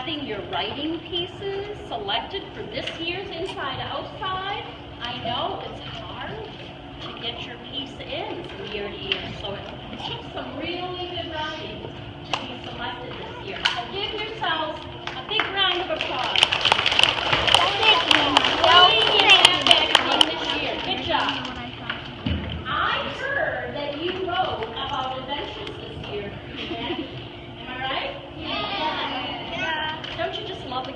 having your writing pieces selected for this year's Inside Outside. I know it's hard to get your piece in from year to year, so it takes some really good writing to be selected this year. So give yourselves a big round of applause. This year. Good job. I heard that you wrote about adventures this year. Am I right? Yeah. Don't you just love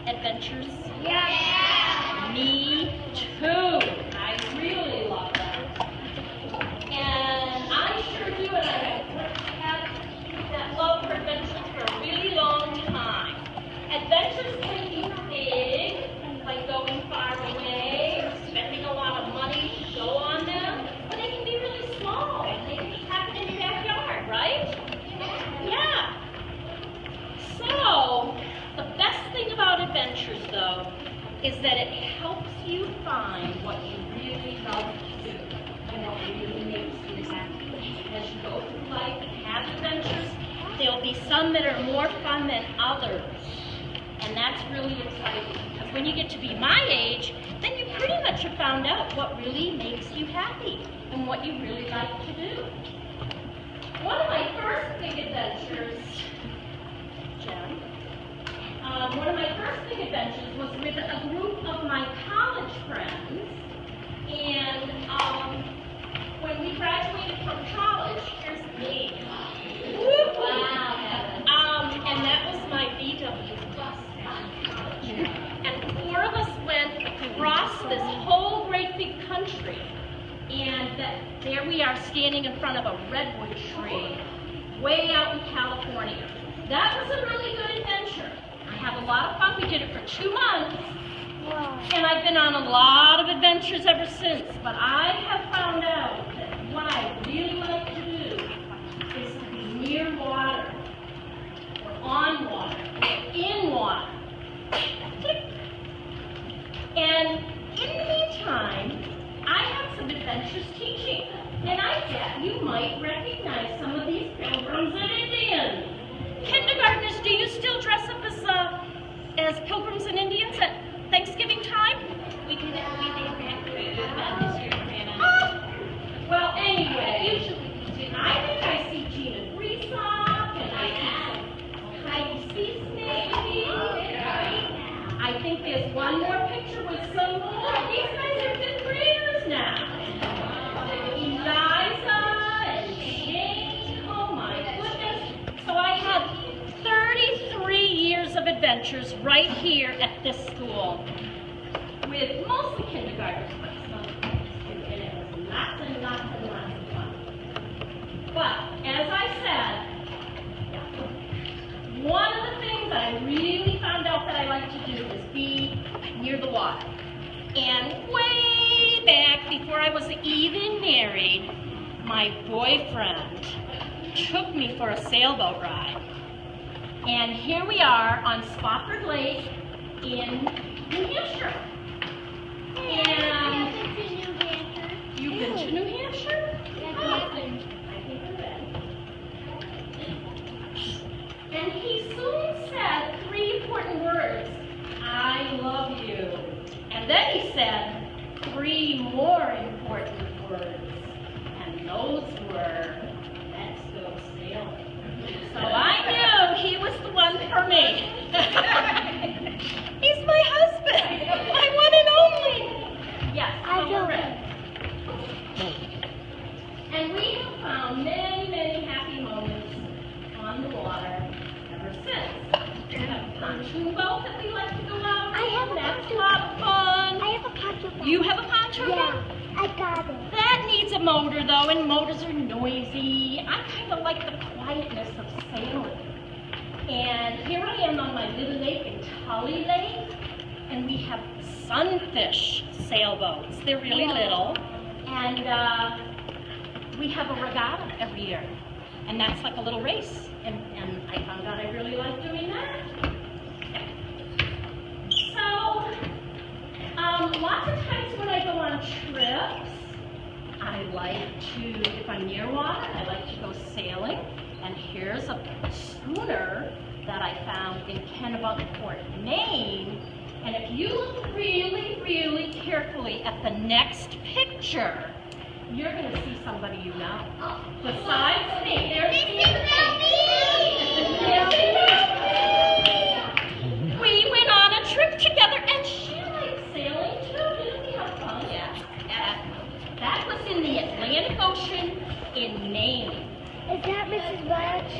adventures? Yeah. Me too. I really love them. And I sure do, and I have had that love for adventures for a really long time. Adventures can be big, like going far away, or spending a lot of money to go on them, but they can be really small. They can just happen in your backyard, right? Yeah. So, the best thing about adventures, though, is that it helps you find what you really love to do and what really makes you happy. As you go through life and have adventures, there'll be some that are more fun than others. And that's really exciting, because when you get to be my age, then you pretty much have found out what really makes you happy and what you really like to do. One of my first big adventures, Jen, was with a group of my college friends. And when we graduated from college, here's me. Wow. And that was my VW bus down in college. And 4 of us went across this whole great big country. And there we are standing in front of a redwood tree way out in California. That was a really good adventure. I had a lot of fun. We did it for 2 months. Wow. And I've been on a lot of adventures ever since. But I have found out that what I really like to do is to be near water, or on water, or in water. And in the meantime, I have some adventures teaching. And I bet you might recognize some of these Pilgrims and Indians. Kindergartners, do you still dress up as Pilgrims and Indians at Thanksgiving time? We did it. We did this year. Well, anyway, I think I see Gina Greasock, and I see some Heidi Cease maybe. I think there's one more picture with some more. These guys are 5th graders now. Eliza and Jane. Oh my goodness. So I had 33 years of adventures right here at this school with mostly kindergartners, but some and it was lots and lots and lots of fun. But as I said, one of the things I really found out that I like to do is be near the water. And way back before I was even married, my boyfriend took me for a sailboat ride. And here we are on Spofford Lake in New Hampshire. And you've been to New Hampshire? I think I've been. And he soon said 3 important words. I love you. And then he said 3 more important words. And those were, let's go sailing. So I knew he was the one for me. He's my husband, my one and only. Yes, I'm Rick. And we have found many, many happy moments on the water ever since. We have a pontoon boat that we like to go out in. That's a lot of fun. I have a pontoon boat. You have a pontoon boat? Yeah, I got it. That needs a motor though, and motors are noisy. I kind of like the quietness of sailing. And here I am on my little lake in Tully Lake, and we have sunfish sailboats. They're really little, and we have a regatta every year, and that's like a little race. And I found out I really like doing that. So, lots of times when I go on trips, I like to, if I'm near water, I like to go sailing. And here's a schooner that I found in Kennebunkport, Maine. And if you look really, really carefully at the next picture, you're going to see somebody you know. Besides me, there's me. We went on a trip together, and she liked sailing too. Didn't we have fun? Yeah. That was in the Atlantic Ocean in Maine. Is that Mrs. Welch?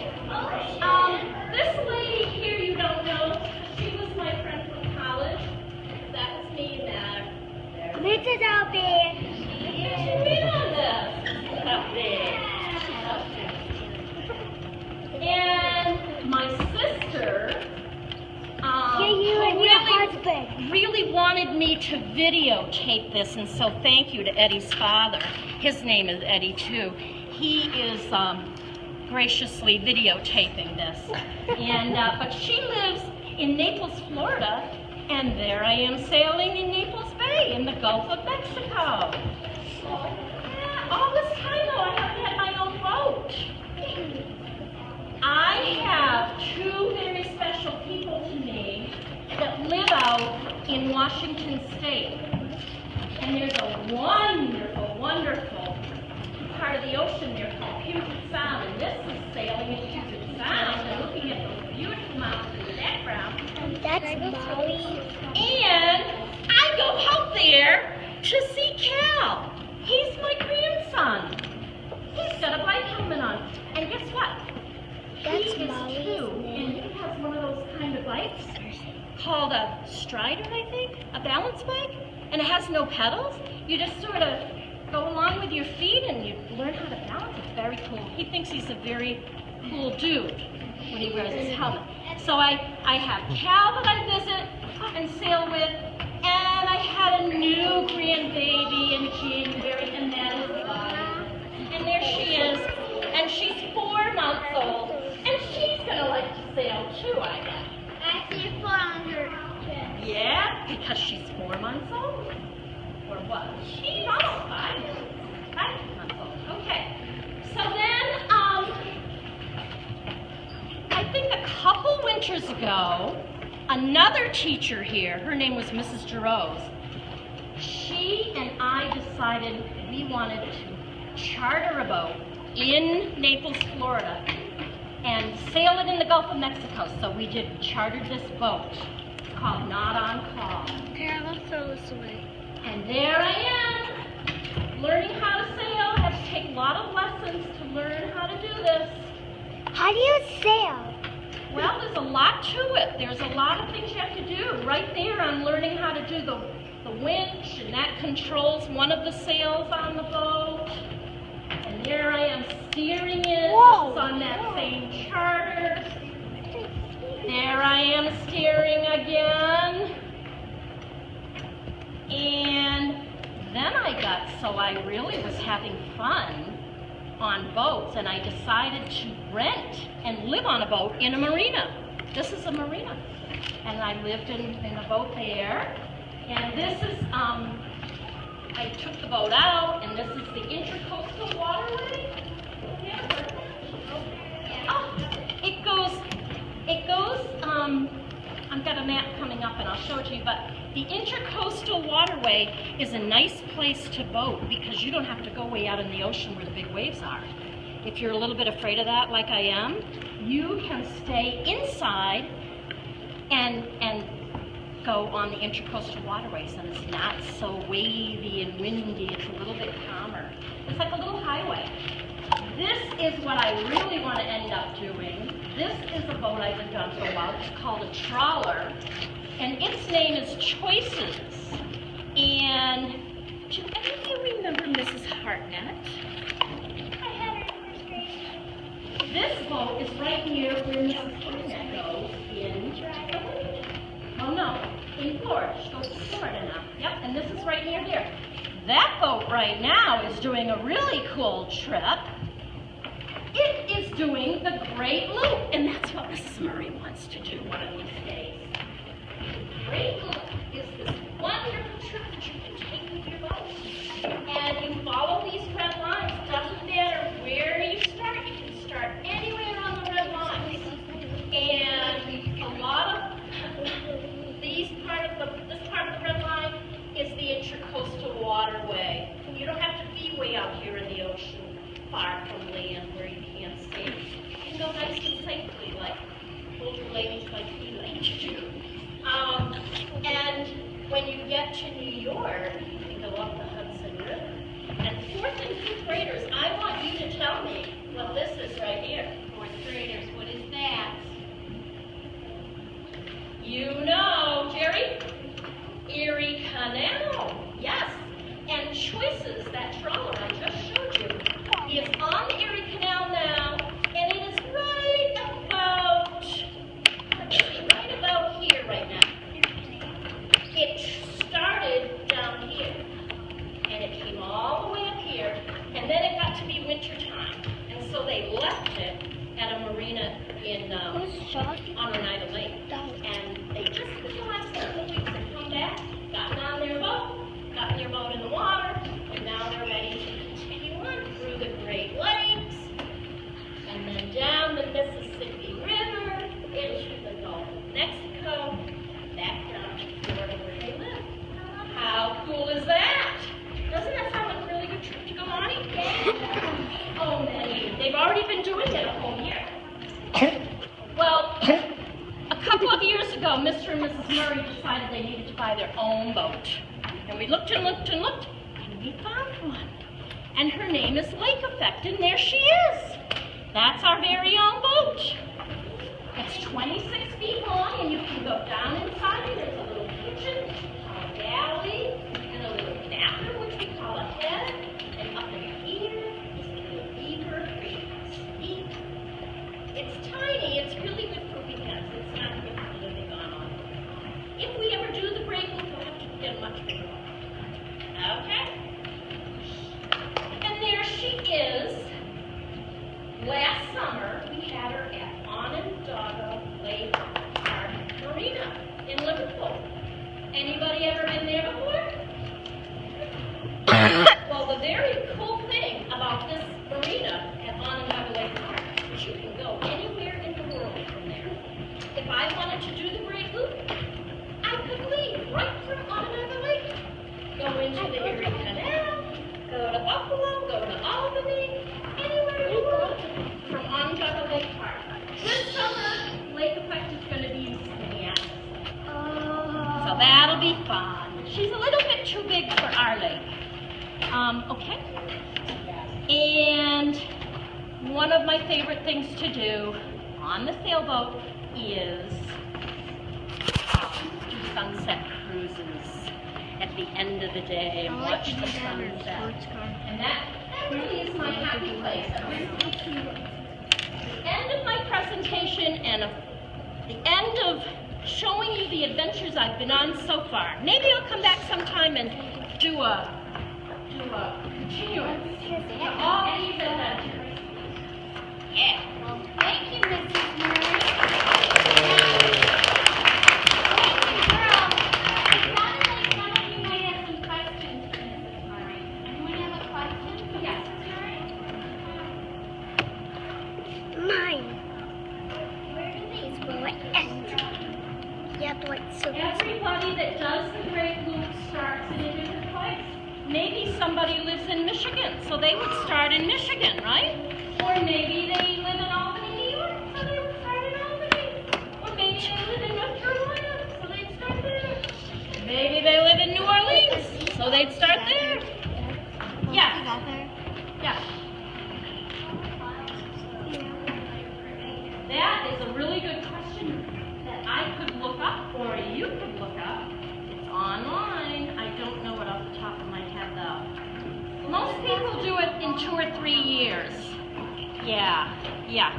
This lady here you don't know. She was my friend from college. That was me there. Mrs. Albee. Read on this. Up there. And my sister, You and your husband. really wanted me to videotape this, and so thank you to Eddie's father. His name is Eddie too. He is graciously videotaping this. And but she lives in Naples, Florida, and there I am sailing in Naples Bay in the Gulf of Mexico. All this time though, I haven't had my own boat. I have two very special people to me that live out in Washington State. And there's a wonderful, wonderful part of the ocean there called Puget Sound. And this is sailing in Puget Sound and looking at those beautiful mountains in the background. That's Molly. And I go out there to see Cal. He's my grandson. He's got a bike helmet on. And guess what? That's He is Molly's too. And he has one of those kind of bikes called a Strider, I think, a balance bike. And it has no pedals. You just sort of go along with your feet and you learn how to balance. It's very cool. He thinks he's a very cool dude when he wears his helmet. So I have Cal that I visit and sail with, and I had a new grandbaby in January, and that is Bonnie. And there she is, and she's 4 months old, and she's gonna like to sail too, I guess. I see 400. Yeah, because she's 4 months old. Or what? She's almost 5 months old. Okay. So then, I think a couple winters ago, another teacher here, her name was Mrs. Giroux, she and I decided we wanted to charter a boat in Naples, Florida, and sail it in the Gulf of Mexico. So we chartered this boat. It's called Not on Call. Here, I'll throw this away. And there I am, learning how to sail. I have to take a lot of lessons to learn how to do this. How do you sail? Well, there's a lot to it. There's a lot of things you have to do. Right there, I'm learning how to do the winch, and that controls one of the sails on the boat. And there I am steering it. Whoa. This is on that same charter. There I am steering again. And then I really was having fun on boats, and I decided to rent and live on a boat in a marina. This is a marina. And I lived in a boat there. And this is, I took the boat out, and this is the Intercoastal Waterway. Oh, it goes, I've got a map coming up and I'll show it to you, but the Intercoastal Waterway is a nice place to boat because you don't have to go way out in the ocean where the big waves are. If you're a little bit afraid of that, like I am, you can stay inside and go on the Intercoastal Waterways, and it's not so wavy and windy. It's a little bit calmer. It's like a little highway. This is what I really want to end up doing. This is a boat I've lived on for a while. It's called a trawler, and its name is Choices. And do any of you remember Mrs. Hartnett? I had her in first grade. This boat is right near where Mrs. Hartnett goes in, oh no, in Florida. She goes to Florida now. Yep, and this is right near there. That boat right now is doing a really cool trip. It is doing the Great Loop, and that's what Mrs. Murray wants to do one of these days. The Great Loop is this wonderful trip that you can take with your boat. And you follow these red lines. Doesn't matter where you start. You can start anywhere on the red lines. And when you get to New York, you can go up the Hudson River. And 4th and 5th graders, I want you to tell me what this is right here. 4th graders, what is that? You know, Jerry? Erie Canal. Yes. And Choices, that trawler I just showed you, is on the Erie Canal now, and it is right about here right now. It started down here, and it came all the way up here, and then it got to be winter time, and so they left it at a marina in on Oneida Lake, and they just in the last couple of weeks have come back, gotten on their boat in the water, and now they're ready to continue on through the Great Lakes, and then down the Mississippi River, into the Gulf of Mexico, back down to Florida where they live. How cool is that? Doesn't that sound like a really good trip to go on? Oh, man, they've already been doing it a whole year. Well, a couple of years ago, Mr. and Mrs. Murray decided they needed to buy their own boat. And we looked and looked and looked, and we found one. And her name is Lake Effect, and there she is. That's our very own boat. It's 26 feet long, and you can go down inside, and there's a little kitchen, which we call a galley, and a little bathroom, which we call a head, and up in here is a little beaver where you can sleep. It's tiny. It's really good for weekends. It's not good for living on. If we ever do the Great Loop, we'll have to get a much bigger one. Okay? And there she is. Last summer, we had her at Onondaga Lake Park Marina in Liverpool. Anybody ever been there before? Well, the very cool thing about this marina at Onondaga Lake Park is you can go anywhere in the world from there. If I wanted to do the Great Loop, I could leave right from Onondaga Lake, go into the Erie Canal, go to Buffalo, go to Albany, anywhere in the world from Onondaga Lake Park. This summer, Lake Effect is going to be in Minneapolis. So that'll be fun. She's a little bit too big for our lake. Okay? And one of my favorite things to do on the sailboat is do sunset cruises at the end of the day and watch the sunset. And that really is my happy place. The end of my presentation and the end of showing you the adventures I've been on so far. Maybe I'll come back sometime and do a continuance of all these adventures. Yeah. Well, thank you, Mrs. Murray. Everybody that does the Great Loop starts in a different place. Maybe somebody lives in Michigan, so they would start in Michigan, right? Or maybe they live in Albany, New York, so they would start in Albany. Or maybe they live in North Carolina, so they'd start there. Maybe they live in New Orleans, so they'd start there. Yeah. Yeah. That is a really good question that I could look up, or you could look up. It's online. I don't know it off the top of my head, though. Most people do it in 2 or 3 years. Yeah, yeah.